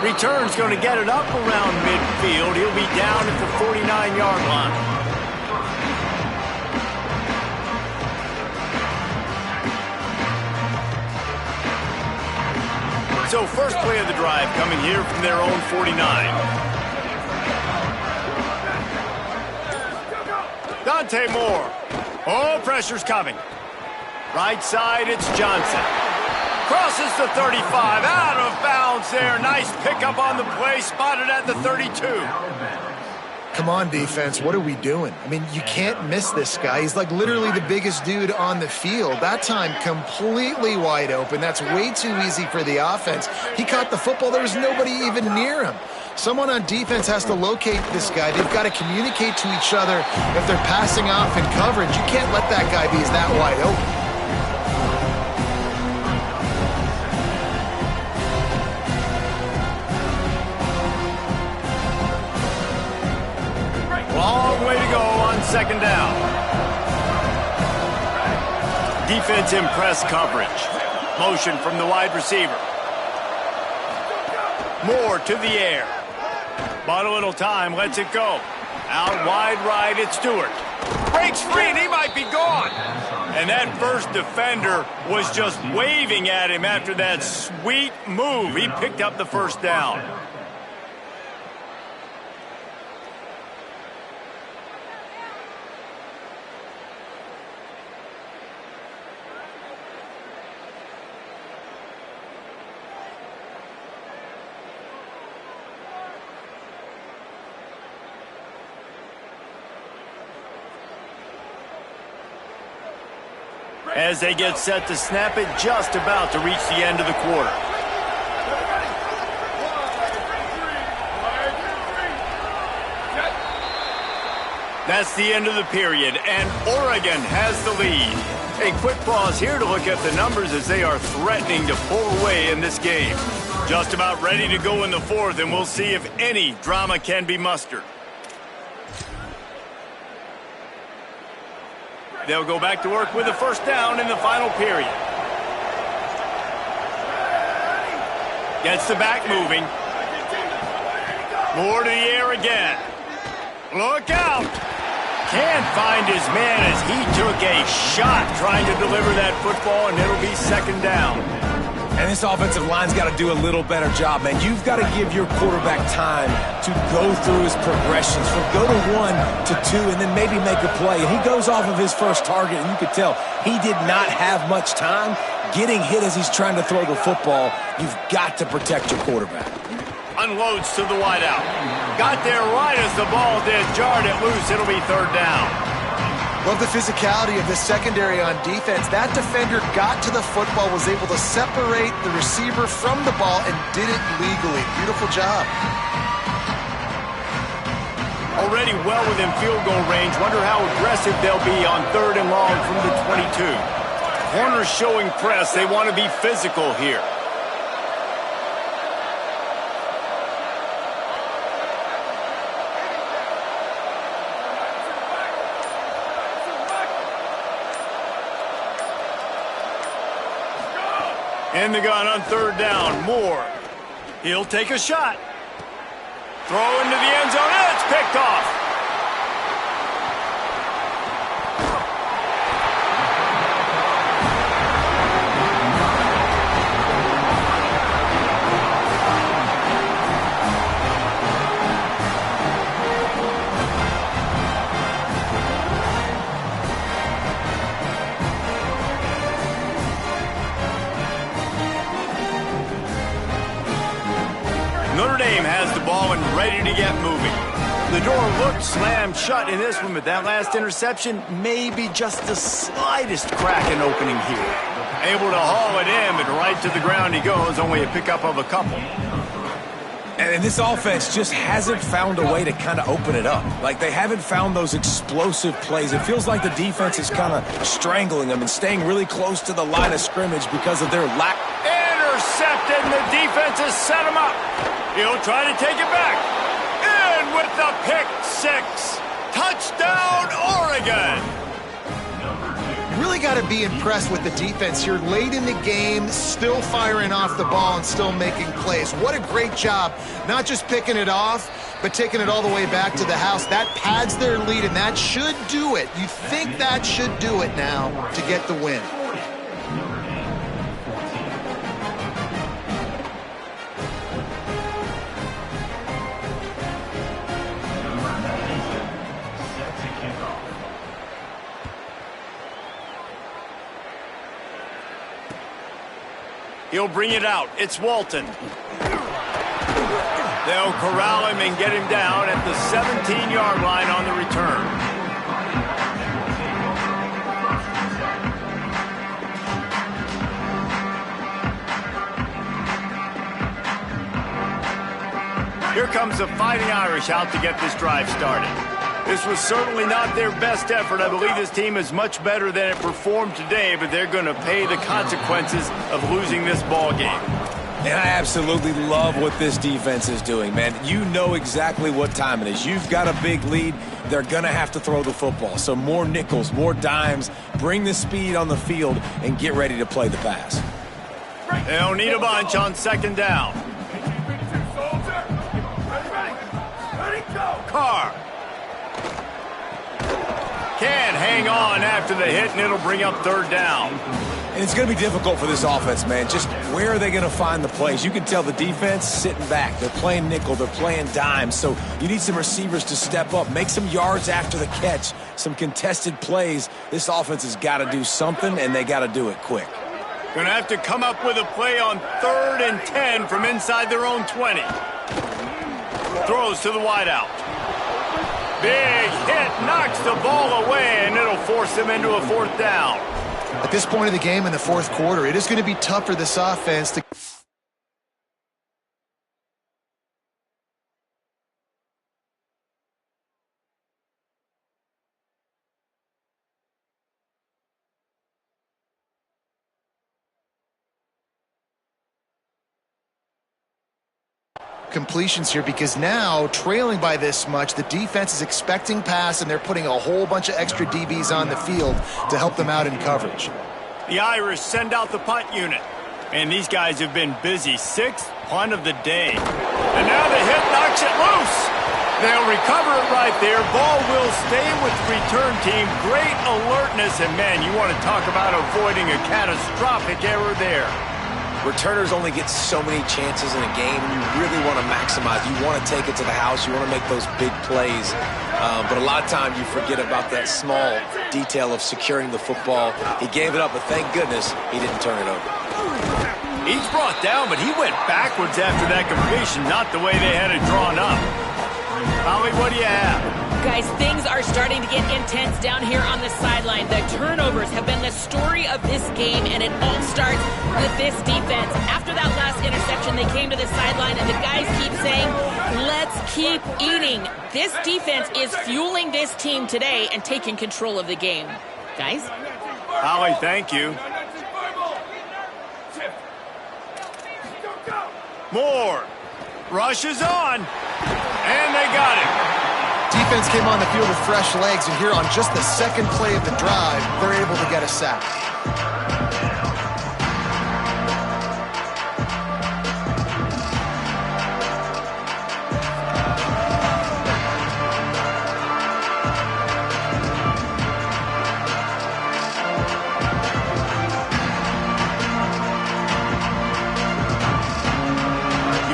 Return's going to get it up around midfield. He'll be down at the 49-yard line. So first play of the drive coming here from their own 49. Dante Moore. Oh, pressure's coming. Right side, it's Johnson. Crosses the 35, out of bounds there. Nice pickup on the play, spotted at the 32. Come on, defense. What are we doing? I mean, you can't miss this guy. He's like literally the biggest dude on the field. That time, completely wide open. That's way too easy for the offense. He caught the football. There was nobody even near him. Someone on defense has to locate this guy. They've got to communicate to each other if they're passing off in coverage. You can't let that guy be that wide open. Long way to go on second down. Defense in press coverage. Motion from the wide receiver. Moore to the air. Bought a little time, lets it go. Out wide right, it's Stewart. Breaks free and he might be gone. And that first defender was just waving at him after that sweet move. He picked up the first down. As they get set to snap it, just about to reach the end of the quarter. That's the end of the period, and Oregon has the lead. A quick pause here to look at the numbers as they are threatening to pull away in this game. Just about ready to go in the fourth, and we'll see if any drama can be mustered. They'll go back to work with a first down in the final period. Gets the back moving. Moore to the air again. Look out! Can't find his man as he took a shot trying to deliver that football, and it'll be second down. And this offensive line's got to do a little better job, man. You've got to give your quarterback time to go through his progressions, from go to 1 to 2, and then maybe make a play. And he goes off of his first target, and you could tell he did not have much time getting hit as he's trying to throw the football. You've got to protect your quarterback. Unloads to the wideout. Got there right as the ball did. Jarred it loose. It'll be third down. Love the physicality of this secondary on defense. That defender got to the football, was able to separate the receiver from the ball, and did it legally. Beautiful job. Already well within field goal range. Wonder how aggressive they'll be on third and long from the 22. Corners showing press. They want to be physical here. In the gun on third down, Moore. He'll take a shot. Throw into the end zone, and it's picked off. Notre Dame has the ball and ready to get moving. The door looked slammed shut in this one, but that last interception, maybe just the slightest crack in opening here. Able to haul it in, but right to the ground he goes, only a pickup of a couple. And this offense just hasn't found a way to kind of open it up. Like, they haven't found those explosive plays. It feels like the defense is kind of strangling them and staying really close to the line of scrimmage because of their lack. Intercepted, and the defense has set him up. He'll try to take it back. In with the pick six. Touchdown, Oregon. Really got to be impressed with the defense here. Late in the game, still firing off the ball and still making plays. What a great job. Not just picking it off, but taking it all the way back to the house. That pads their lead, and that should do it. You think that should do it now to get the win. He'll bring it out. It's Walton. They'll corral him and get him down at the 17-yard line on the return. Here comes the Fighting Irish out to get this drive started. This was certainly not their best effort. I believe this team is much better than it performed today, but they're going to pay the consequences of losing this ball game. And I absolutely love what this defense is doing, man. You know exactly what time it is. You've got a big lead. They're going to have to throw the football. So more nickels, more dimes, bring the speed on the field, and get ready to play the pass. They'll need a bunch on second down. Carr. Can't hang on after the hit, and it'll bring up third down. And it's going to be difficult for this offense, man. Just where are they going to find the plays? You can tell the defense sitting back. They're playing nickel. They're playing dime. So you need some receivers to step up, make some yards after the catch, some contested plays. This offense has got to do something, and they got to do it quick. Going to have to come up with a play on 3rd and 10 from inside their own 20. Throws to the wideout. Big hit, knocks the ball away, and it'll force them into a fourth down. At this point of the game in the fourth quarter, it is going to be tough for this offense to... completions here, because now trailing by this much, the defense is expecting pass, and they're putting a whole bunch of extra DBs on the field to help them out in coverage. The Irish send out the punt unit, and these guys have been busy. 6th punt of the day, and now the hit knocks it loose. They'll recover it right there. Ball will stay with the return team. Great alertness, and man, you want to talk about avoiding a catastrophic error there. Returners only get so many chances in a game. You really want to maximize. You want to take it to the house. You want to make those big plays. But a lot of times you forget about that small detail of securing the football. He gave it up, but thank goodness he didn't turn it over. He's brought down, but he went backwards after that completion, not the way they had it drawn up. Holly, what do you have? Guys, things are starting to get intense down here on the sideline. The turnovers have been the story of this game, and it all starts with this defense. After that last interception, they came to the sideline, and the guys keep saying, let's keep eating. This defense is fueling this team today and taking control of the game. Guys? Holly, thank you. Moore rushes on, and they got him. Defense came on the field with fresh legs, and here on just the second play of the drive, they're able to get a sack.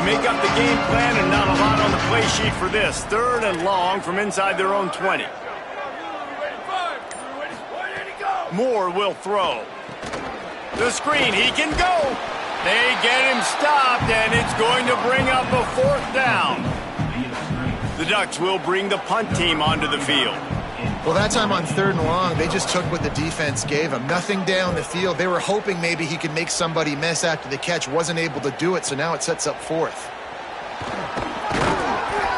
Make up the game plan, and not a lot on the play sheet for this. 3rd and long from inside their own 20. Moore will throw. The screen, he can go. They get him stopped, and it's going to bring up a 4th down. The Ducks will bring the punt team onto the field. Well, that time on 3rd and long, they just took what the defense gave them. Nothing down the field. They were hoping maybe he could make somebody miss after the catch. Wasn't able to do it, so now it sets up 4th.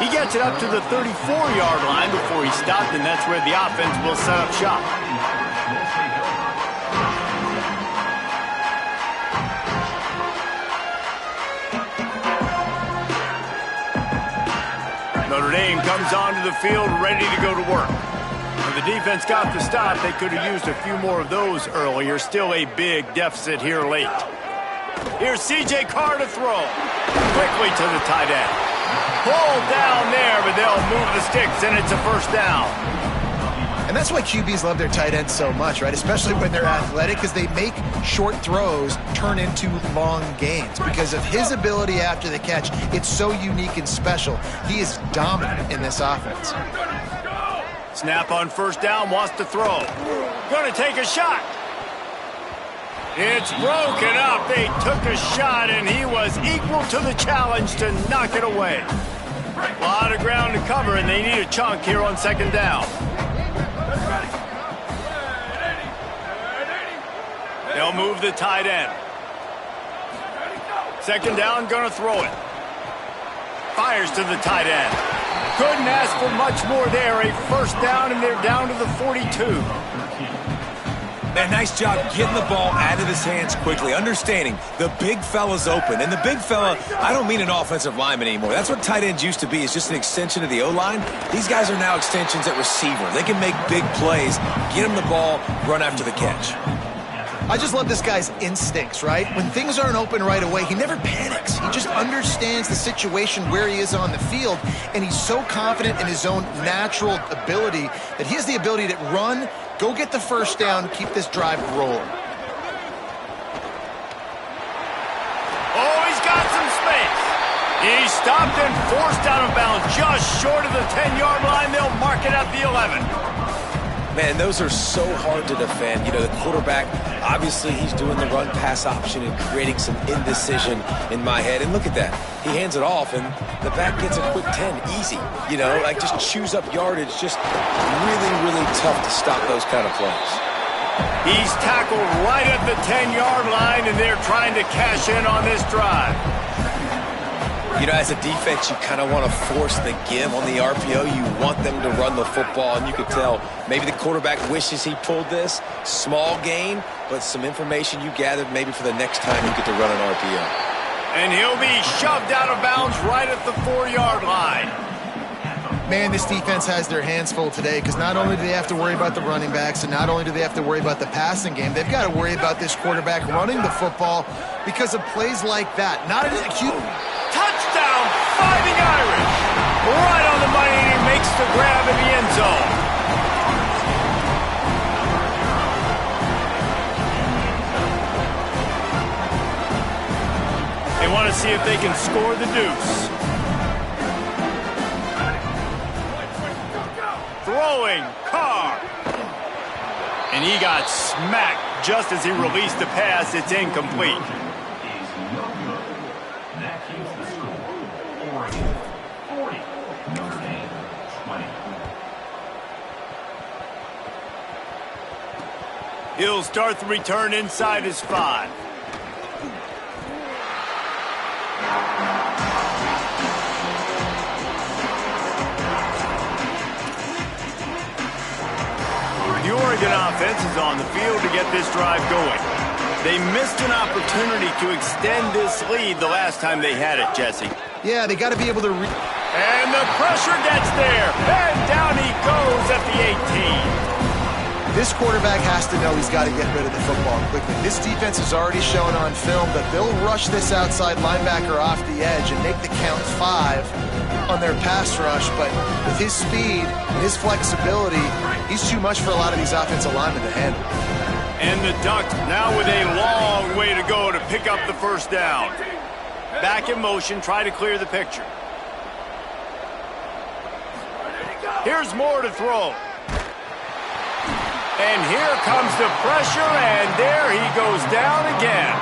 He gets it up to the 34-yard line before he stopped, and that's where the offense will set up shop. Notre Dame comes onto the field ready to go to work. When the defense got the stop, they could have used a few more of those earlier. Still a big deficit here late. Here's C.J. Carr to throw. Quickly to the tight end. Pulled down there, but they'll move the sticks, and it's a first down. And that's why QBs love their tight ends so much, right? Especially when they're athletic, because they make short throws turn into long gains. Because of his ability after the catch, it's so unique and special. He is dominant in this offense. Snap on first down, wants to throw. Going to take a shot. It's broken up. They took a shot, and he was equal to the challenge to knock it away. A lot of ground to cover, and they need a chunk here on 2nd down. They'll move the tight end. 2nd down, gonna throw it. Fires to the tight end. Couldn't ask for much more there. A first down, and they're down to the 42. Man, nice job getting the ball out of his hands quickly, understanding the big fella's open. And the big fella, I don't mean an offensive lineman anymore. That's what tight ends used to be, is just an extension of the O-line. These guys are now extensions at receiver. They can make big plays, get him the ball, run after the catch. I just love this guy's instincts, right? When things aren't open right away, he never panics. He just understands the situation where he is on the field, and he's so confident in his own natural ability that he has the ability to run, go get the first down, keep this drive rolling. Oh, he's got some space. He's stopped and forced out of bounds just short of the 10-yard line. They'll mark it at the 11. Man, those are so hard to defend. You know, the quarterback, obviously he's doing the run-pass option and creating some indecision in my head. And look at that. He hands it off, and the back gets a quick 10. Easy. You know, like just chews up yardage. Just really, really tough to stop those kind of plays. He's tackled right at the 10-yard line, and they're trying to cash in on this drive. You know, as a defense, you kind of want to force the give on the RPO. You want them to run the football, and you could tell maybe the quarterback wishes he pulled this. Small gain, but some information you gathered maybe for the next time you get to run an RPO. And he'll be shoved out of bounds right at the 4-yard line. Man, this defense has their hands full today, because not only do they have to worry about the running backs, and not only do they have to worry about the passing game, they've got to worry about this quarterback running the football because of plays like that. Not an acute... Touchdown, Fighting Irish. Right on the money, and he makes the grab in the end zone. They want to see if they can score the deuce. Throwing, Carr. And he got smacked just as he released the pass. It's incomplete. He'll start the return inside his 5. The Oregon offense is on the field to get this drive going. They missed an opportunity to extend this lead the last time they had it, Jesse. Yeah, they got to be able to... And the pressure gets there. And down he goes at the 18. This quarterback has to know he's got to get rid of the football quickly. This defense has already shown on film that they'll rush this outside linebacker off the edge and make the count 5 on their pass rush. But with his speed and his flexibility, he's too much for a lot of these offensive linemen to handle. And the Ducks now with a long way to go to pick up the first down. Back in motion, try to clear the picture. Here's more to throw. And here comes the pressure, and there he goes down again.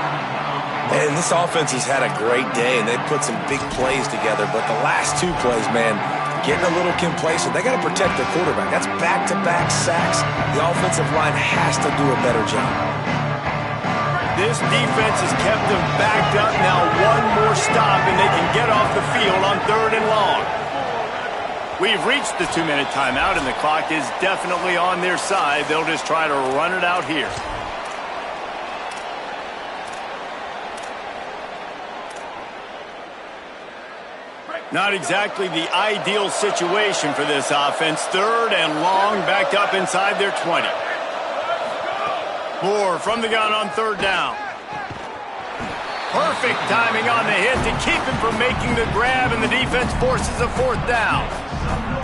And this offense has had a great day, and they've put some big plays together. But the last 2 plays, man, getting a little complacent. They got to protect their quarterback. That's back-to-back sacks. The offensive line has to do a better job. This defense has kept them backed up. Now one more stop, and they can get off the field on 3rd and long. We've reached the 2-minute timeout, and the clock is definitely on their side. They'll just try to run it out here. Not exactly the ideal situation for this offense. 3rd and long, backed up inside their 20. Moore from the gun on 3rd down. Perfect timing on the hit to keep him from making the grab, and the defense forces a 4th down.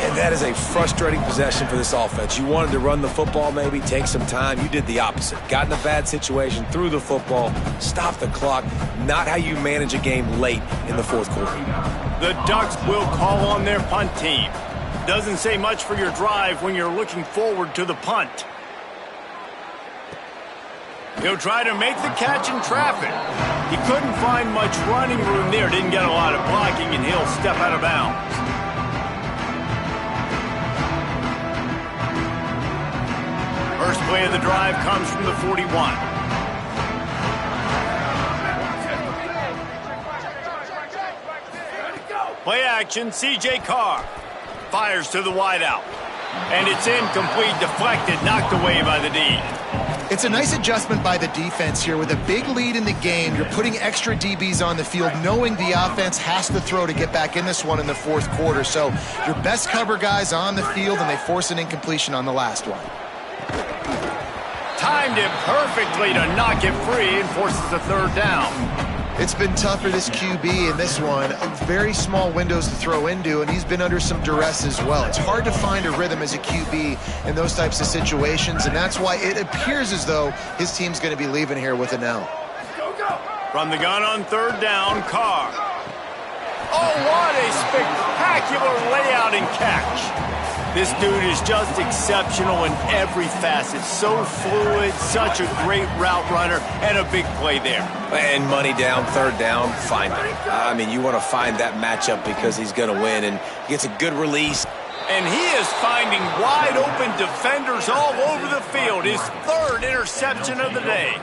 And that is a frustrating possession for this offense. You wanted to run the football, maybe take some time. You did the opposite. Got in a bad situation, threw the football, stopped the clock. Not how you manage a game late in the 4th quarter. The Ducks will call on their punt team. Doesn't say much for your drive when you're looking forward to the punt. He'll try to make the catch in traffic. He couldn't find much running room there. Didn't get a lot of blocking, and he'll step out of bounds. First play of the drive comes from the 41. Play action, C.J. Carr. Fires to the wideout. And it's incomplete, deflected, knocked away by the D. It's a nice adjustment by the defense here. With a big lead in the game, you're putting extra DBs on the field, knowing the offense has to throw to get back in this one in the 4th quarter. So your best cover guys on the field, and they force an incompletion on the last one. Timed it perfectly to knock it free and forces a 3rd down. It's been tough for this QB in this one. Very small windows to throw into, and he's been under some duress as well. It's hard to find a rhythm as a QB in those types of situations, and that's why it appears as though his team's going to be leaving here with an L. From the gun on 3rd down, Carr. Oh, what a spectacular layout and catch. This dude is just exceptional in every facet. So fluid, such a great route runner, and a big play there. And money down, 3rd down, find him. I mean, you want to find that matchup because he's going to win, and he gets a good release. And he is finding wide open defenders all over the field. His 3rd interception of the day.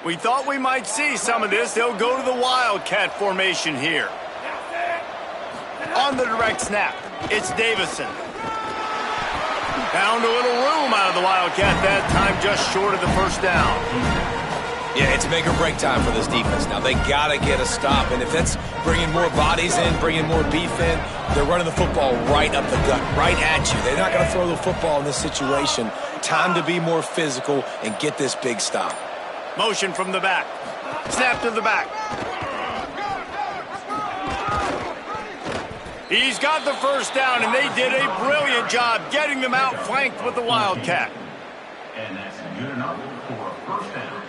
We thought we might see some of this. They'll go to the Wildcat formation here. On the direct snap, it's Davison. Found a little room out of the Wildcat that time, just short of the 1st down. Yeah, it's make or break time for this defense. Now, they got to get a stop, and if that's bringing more bodies in, bringing more beef in, they're running the football right up the gut, right at you. They're not going to throw the football in this situation. Time to be more physical and get this big stop. Motion from the back. Snap to the back. He's got the 1st down, and they did a brilliant job getting them out flanked with the Wildcat. And that's good enough for a 1st down.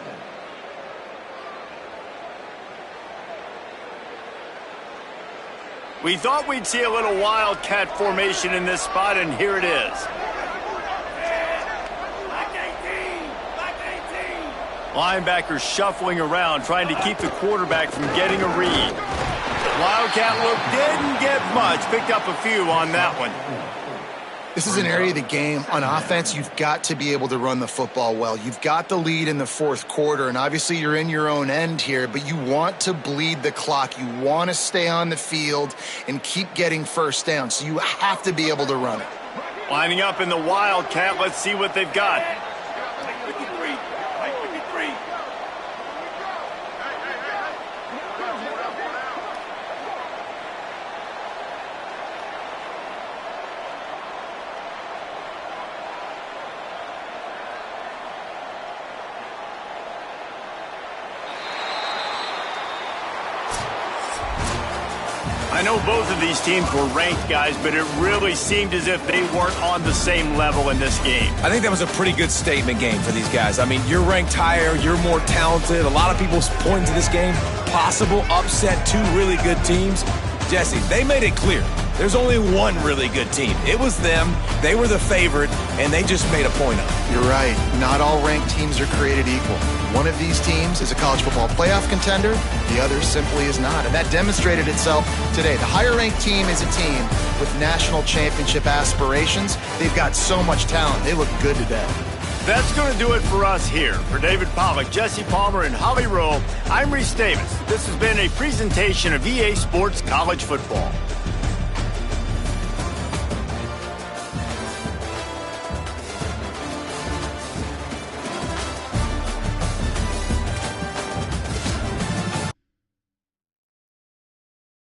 We thought we'd see a little Wildcat formation in this spot, and here it is. Linebackers shuffling around, trying to keep the quarterback from getting a read. Wildcat look didn't get much. Picked up a few on that one. This is an area of the game. On offense, you've got to be able to run the football well. You've got the lead in the 4th quarter, and obviously you're in your own end here, but you want to bleed the clock. You want to stay on the field and keep getting 1st down, so you have to be able to run it. Lining up in the Wildcat. Let's see what they've got. I know both of these teams were ranked, guys, but it really seemed as if they weren't on the same level in this game. I think that was a pretty good statement game for these guys. I mean, you're ranked higher, you're more talented. A lot of people point to this game, possible upset, 2 really good teams. Jesse, they made it clear. There's only one really good team. It was them. They were the favorite, and they just made a point of it. You're right. Not all ranked teams are created equal. One of these teams is a college football playoff contender. The other simply is not. And that demonstrated itself today. The higher-ranked team is a team with national championship aspirations. They've got so much talent. They look good today. That's going to do it for us here. For David Pollack, Jesse Palmer, and Holly Rowe, I'm Reese Davis. This has been a presentation of EA Sports College Football.